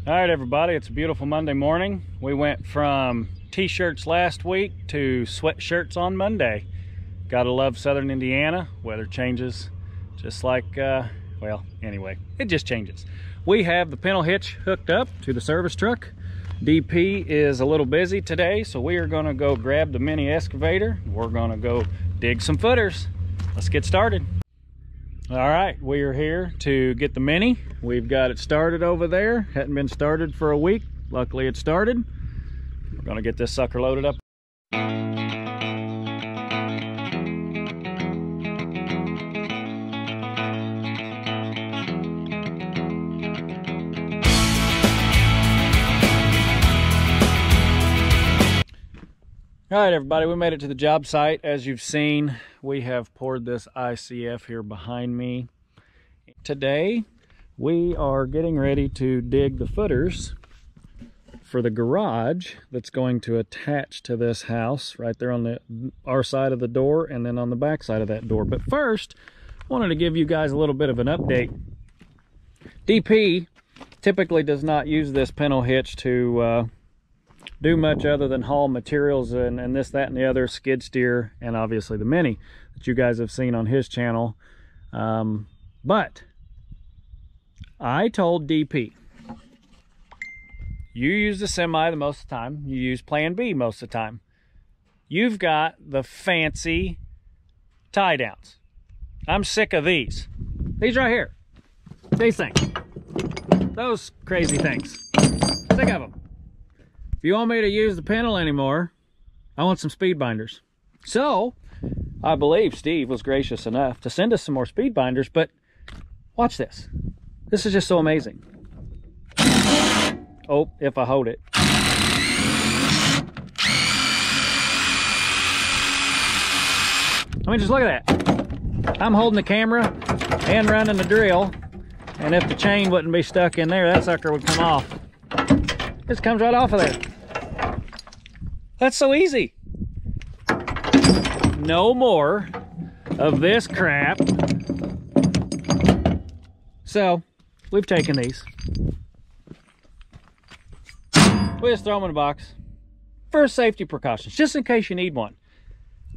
All right, everybody, it's a beautiful Monday morning. We went from t-shirts last week to sweatshirts on Monday. Gotta love Southern Indiana. Weather changes just like, well, anyway, it just changes. We have the pintle hitch hooked up to the service truck. DP is a little busy today, so we are gonna go grab the mini excavator. We're gonna go dig some footers. Let's get started. All right, we are here to get the mini. We've got it started over there. Hadn't been started for a week. Luckily it started. We're gonna get this sucker loaded up. All right, everybody, we made it to the job site. As you've seen, we have poured this ICF here behind me. Today, we are getting ready to dig the footers for the garage that's going to attach to this house right there on our side of the door and then on the back side of that door. But first, I wanted to give you guys a little bit of an update. DP typically does not use this pintle hitch to do much other than haul materials and this, that, and the other, skid steer, and obviously the mini that you guys have seen on his channel. But I told DP, you use the semi the most of the time, you use Plan B most of the time. You've got the fancy tie downs. I'm sick of these. These right here. These things. Those crazy things. Sick of them. If you want me to use the pintle anymore, I want some speed binders. So, I believe Steve was gracious enough to send us some more speed binders, but watch this. This is just so amazing. Oh, if I hold it. I mean, just look at that. I'm holding the camera and running the drill, and if the chain wouldn't be stuck in there, that sucker would come off. Just comes right off of there. That's so easy. No more of this crap. So, we've taken these. We just throw them in a box for safety precautions, just in case you need one.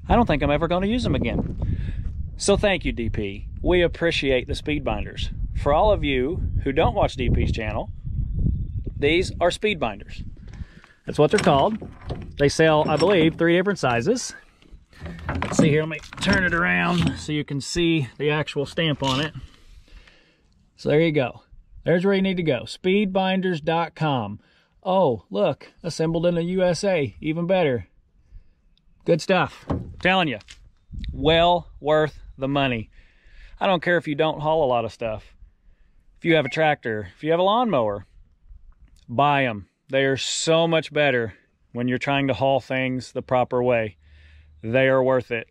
I don't think I'm ever going to use them again. So thank you, DP. We appreciate the speed binders. For all of you who don't watch DP's channel, these are speed binders. That's what they're called. They sell, I believe, 3 different sizes. Let's see here, let me turn it around so you can see the actual stamp on it. So there you go. There's where you need to go, speedbinders.com. Oh, look, assembled in the USA, even better. Good stuff. I'm telling you, well worth the money. I don't care if you don't haul a lot of stuff. If you have a tractor, if you have a lawnmower, buy them. They are so much better when you're trying to haul things the proper way. They are worth it.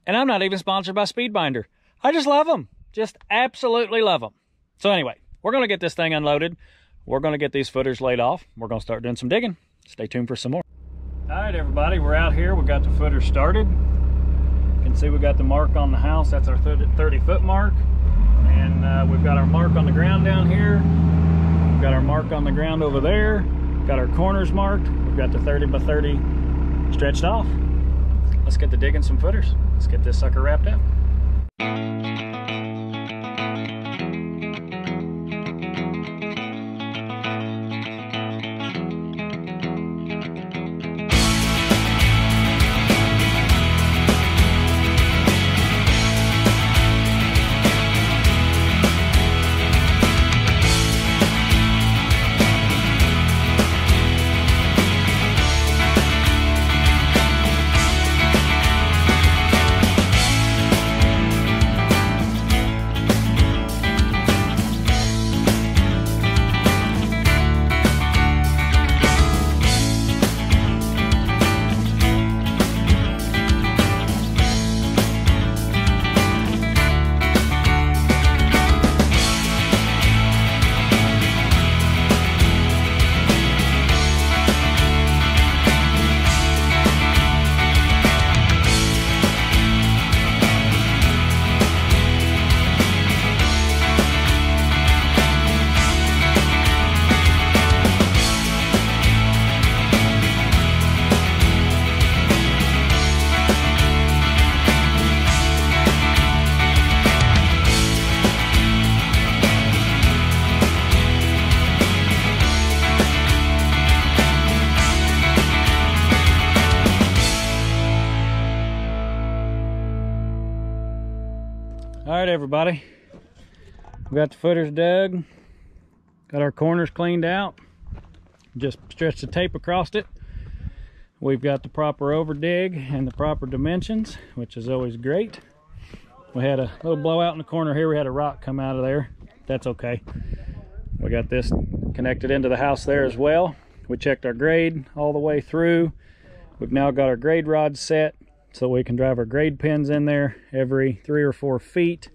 And I'm not even sponsored by Speedbinder. I just love them. Just absolutely love them. So anyway, we're going to get this thing unloaded. We're going to get these footers laid off. We're going to start doing some digging. Stay tuned for some more. All right, everybody, we're out here. We got the footers started. You can see we got the mark on the house. That's our 30-foot mark. And we've got our mark on the ground down here. We've got our mark on the ground over there. Got our corners marked. We've got the 30 by 30 stretched off. Let's get to digging some footers. Let's get this sucker wrapped up. right, everybody. We got the footers dug, got our corners cleaned out, just stretched the tape across it. We've got the proper over dig and the proper dimensions, which is always great. We had a little blowout in the corner here. We had a rock come out of there. That's okay. We got this connected into the house there as well. We checked our grade all the way through. We've now got our grade rod set so we can drive our grade pins in there every 3 or 4 feet.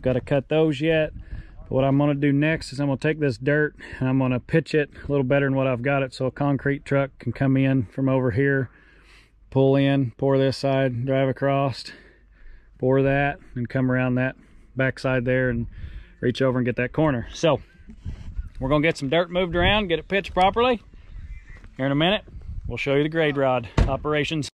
Got to cut those yet. But what I'm going to do next is I'm going to take this dirt and I'm going to pitch it a little better than what I've got it, so a concrete truck can come in from over here, pull in, pour this side, drive across, pour that, and come around that backside there and reach over and get that corner. So we're going to get some dirt moved around, get it pitched properly. Here in a minute, we'll show you the grade rod operations.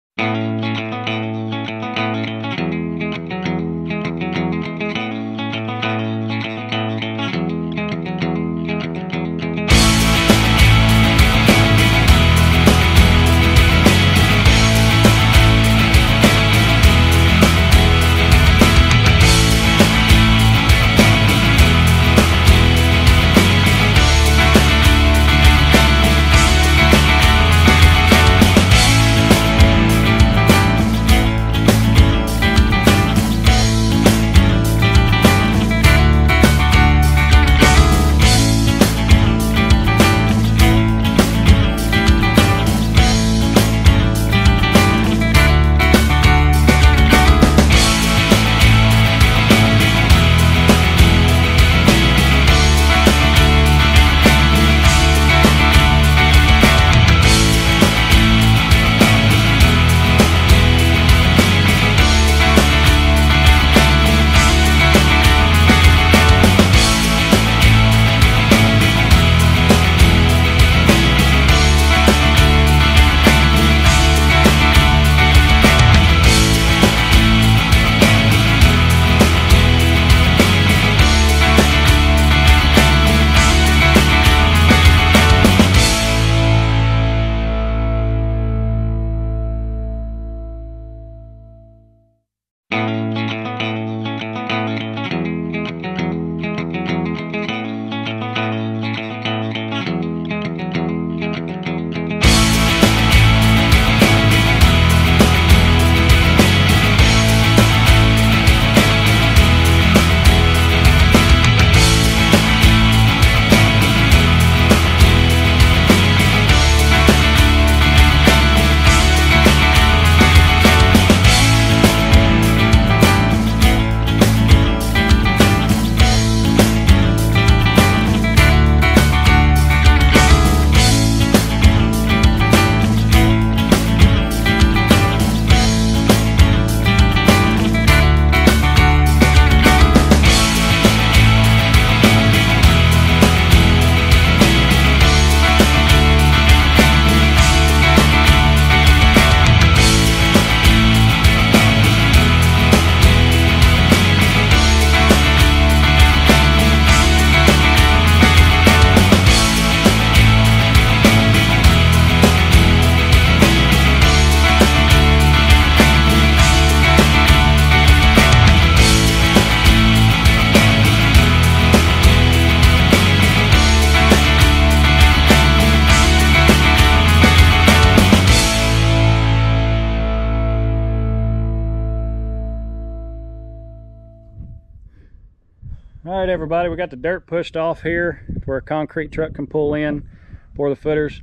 All right, everybody, we got the dirt pushed off here where a concrete truck can pull in, pour the footers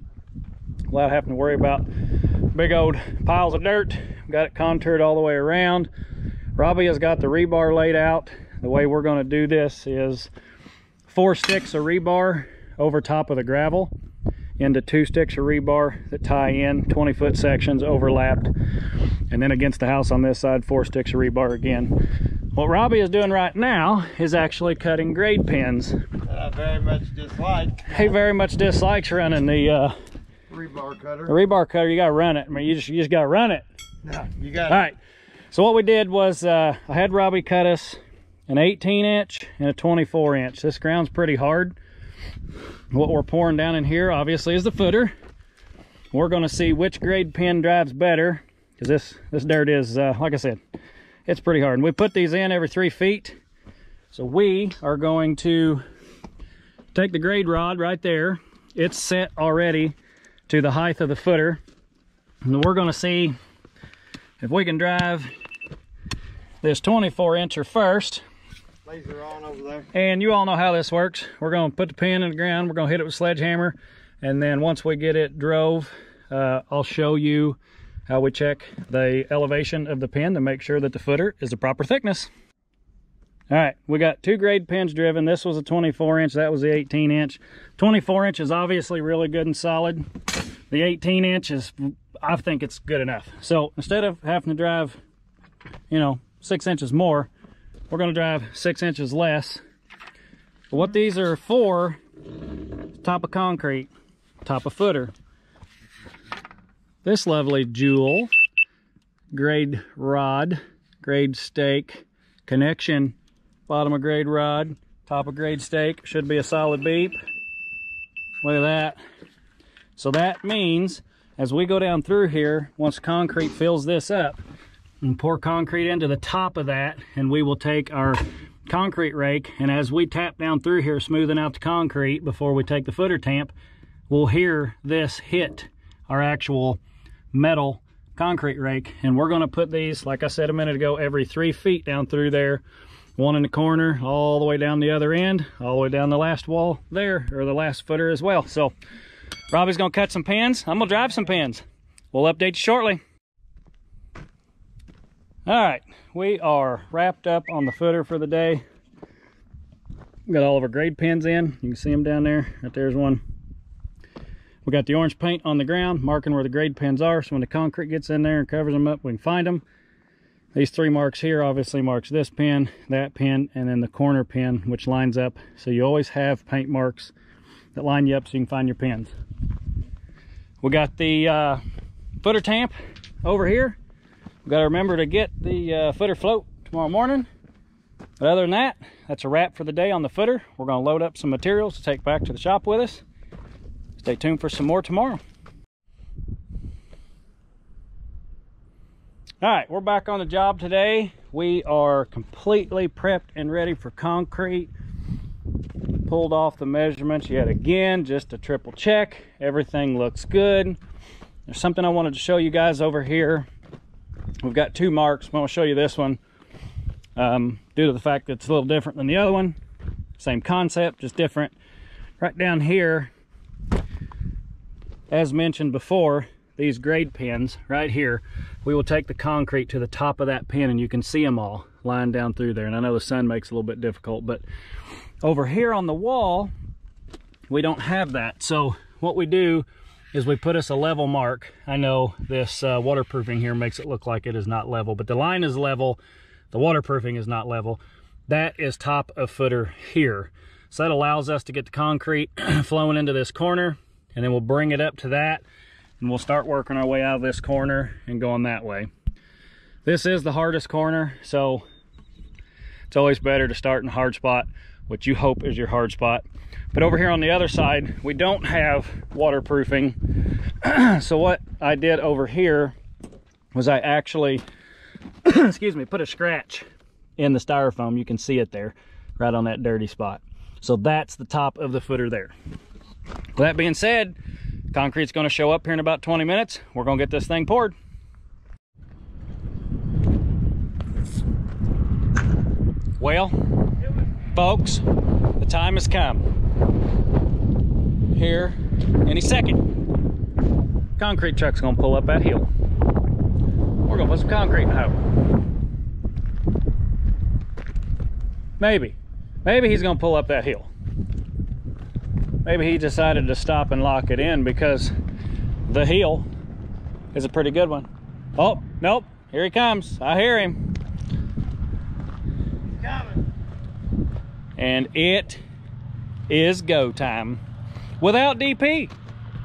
without having to worry about big old piles of dirt. Got it contoured all the way around. Robbie has got the rebar laid out. The way we're going to do this is 4 sticks of rebar over top of the gravel into 2 sticks of rebar that tie in 20-foot sections overlapped, and then against the house on this side 4 sticks of rebar again. What Robbie is doing right now is actually cutting grade pins. That I very much dislike. He very much dislikes running the rebar cutter. The rebar cutter. You gotta run it. I mean, you just gotta run it. No, you got it. All right. So what we did was I had Robbie cut us an 18-inch and a 24-inch. This ground's pretty hard. What we're pouring down in here, obviously, is the footer. We're going to see which grade pin drives better, because this dirt is, like I said, it's pretty hard. And we put these in every 3 feet. So we are going to take the grade rod right there. It's set already to the height of the footer. And we're going to see if we can drive this 24-incher first. Laser on over there. And you all know how this works. We're going to put the pin in the ground. We're going to hit it with a sledgehammer. And then once we get it drove, I'll show you how we check the elevation of the pin to make sure that the footer is the proper thickness. All right, we got 2 grade pins driven. This was a 24-inch, that was the 18-inch. 24-inch is obviously really good and solid. The 18-inch is, I think it's good enough. So instead of having to drive, 6 inches more, we're gonna drive 6 inches less. But what these are for, top of concrete, top of footer. This lovely jewel, grade rod, grade stake, connection, bottom of grade rod, top of grade stake, should be a solid beep. Look at that. So that means as we go down through here, once concrete fills this up, and pour concrete into the top of that, and we will take our concrete rake, and as we tap down through here, smoothing out the concrete before we take the footer tamp, we'll hear this hit our actual metal concrete rake. And we're going to put these, like I said a minute ago, every 3 feet down through there, one in the corner, all the way down the other end, all the way down the last wall there, or the last footer as well. So Robbie's going to cut some pins. I'm going to drive some pins. We'll update you shortly. All right, we are wrapped up on the footer for the day. We got all of our grade pins in. You can see them down there. Right there's one. We got the orange paint on the ground, marking where the grade pins are, so when the concrete gets in there and covers them up, we can find them. These 3 marks here obviously marks this pin, that pin, and then the corner pin, which lines up. So you always have paint marks that line you up so you can find your pins. We got the footer tamp over here. We got to remember to get the footer float tomorrow morning. But other than that, that's a wrap for the day on the footer. We're going to load up some materials to take back to the shop with us. Stay tuned for some more tomorrow. All right, we're back on the job today. We are completely prepped and ready for concrete. Pulled off the measurements yet again, just to triple check. Everything looks good. There's something I wanted to show you guys over here. We've got 2 marks. I'm going to show you this one due to the fact that it's a little different than the other one. Same concept, just different. Right down here, as mentioned before, these grade pins right here, we will take the concrete to the top of that pin, and you can see them all lined down through there. And I know the sun makes it a little bit difficult, but over here on the wall, we don't have that. So what we do is we put us a level mark. I know this waterproofing here makes it look like it is not level, but the line is level, the waterproofing is not level. That is top of footer here. So that allows us to get the concrete flowing into this corner, and then we'll bring it up to that, and we'll start working our way out of this corner and going that way. This is the hardest corner, so it's always better to start in a hard spot, which you hope is your hard spot. But over here on the other side, we don't have waterproofing. So what I did over here was I actually, excuse me, put a scratch in the styrofoam. You can see it there, right on that dirty spot. So that's the top of the footer there. With that being said, concrete's going to show up here in about 20 minutes. We're going to get this thing poured. Well, folks, the time has come. Here, any second, concrete truck's gonna pull up that hill. We're gonna put some concrete in the hoe. Maybe he's gonna pull up that hill. Maybe he decided to stop and lock it in because the hill is a pretty good one. Oh, nope, here he comes. I hear him. He's coming. And it is go time. Without DP.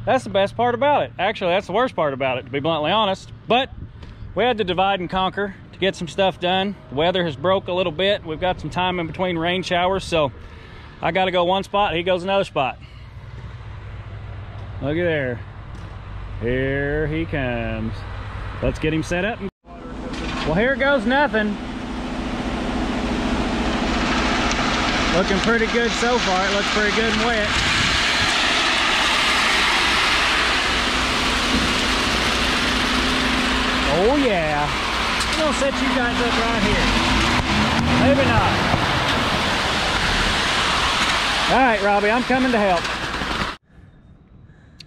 That's the best part about it. Actually, that's the worst part about it, to be bluntly honest. But we had to divide and conquer to get some stuff done. The weather has broke a little bit. We've got some time in between rain showers, so I got to go one spot, he goes another spot. Look at there. Here he comes. Let's get him set up. Well, here goes nothing. Looking pretty good so far. It looks pretty good and wet. Oh yeah. I'm gonna set you guys up right here. Maybe not. All right, Robbie, I'm coming to help.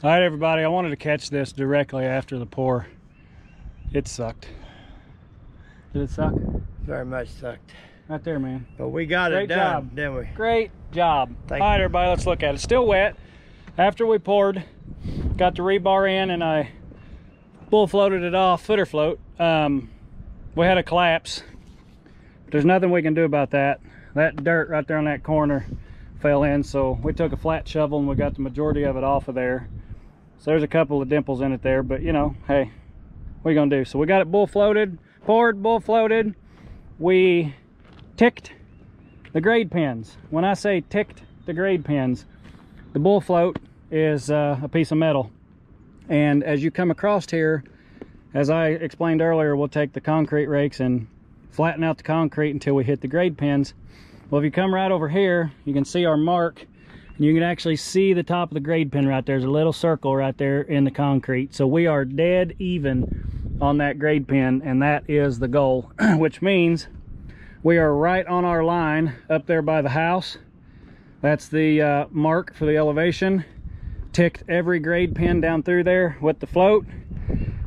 All right, everybody, I wanted to catch this directly after the pour. It sucked. Did it suck? Very much sucked. Right there, man. But we got it done, didn't we? Great job. Thank All right, you. everybody, let's look at it. Still wet. After we poured, got the rebar in and I bull floated it off, footer float. We had a collapse. There's nothing we can do about that. That dirt right there on that corner fell in, so we took a flat shovel and we got the majority of it off of there. So there's a couple of dimples in it there, but you know, hey, what are you gonna do? So we got it bull floated, poured, bull floated. We ticked the grade pins. When I say ticked the grade pins, the bull float is a piece of metal, and as you come across here, as I explained earlier, we'll take the concrete rakes and flatten out the concrete until we hit the grade pins. Well, if you come right over here, you can see our mark, and you can actually see the top of the grade pin right there. There's a little circle right there in the concrete. So we are dead even on that grade pin, and that is the goal, which means we are right on our line up there by the house. That's the mark for the elevation. Ticked every grade pin down through there with the float.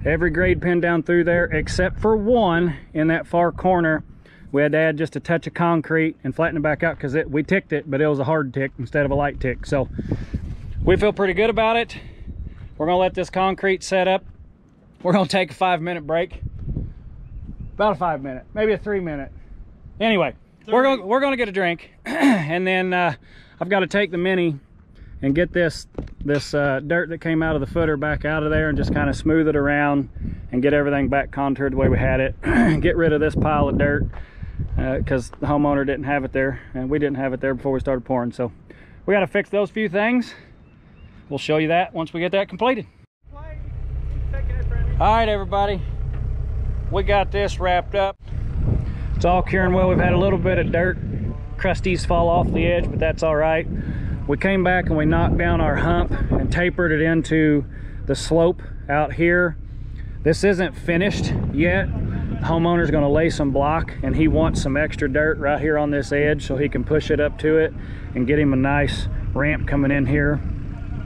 Every grade pin down through there except for one in that far corner. We had to add just a touch of concrete and flatten it back out because we ticked it, but it was a hard tick instead of a light tick. So we feel pretty good about it. We're gonna let this concrete set up. We're gonna take a 5-minute break. About a 5-minute, maybe a 3-minute. Anyway, we're gonna get a drink, and then I've got to take the Mini and get this dirt that came out of the footer back out of there and just kind of smooth it around and get everything back contoured the way we had it. Get rid of this pile of dirt because the homeowner didn't have it there and we didn't have it there before we started pouring. So we got to fix those few things. We'll show you that once we get that completed. All right, everybody, we got this wrapped up. It's all curing well. We've had a little bit of dirt crusties fall off the edge, but that's all right. We came back and we knocked down our hump and tapered it into the slope out here. This isn't finished yet. The homeowner's gonna lay some block and he wants some extra dirt right here on this edge so he can push it up to it and get him a nice ramp coming in here.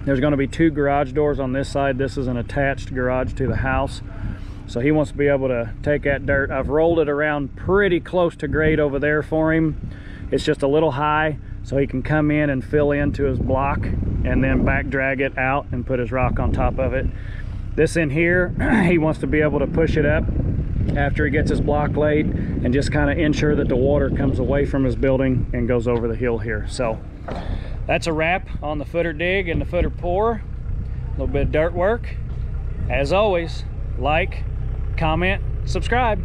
There's gonna be 2 garage doors on this side. This is an attached garage to the house. So he wants to be able to take that dirt. I've rolled it around pretty close to grade over there for him. It's just a little high, so he can come in and fill into his block and then back drag it out and put his rock on top of it. This in here, he wants to be able to push it up after he gets his block laid and just kind of ensure that the water comes away from his building and goes over the hill here. So that's a wrap on the footer dig and the footer pour. A little bit of dirt work. As always, like, comment, subscribe.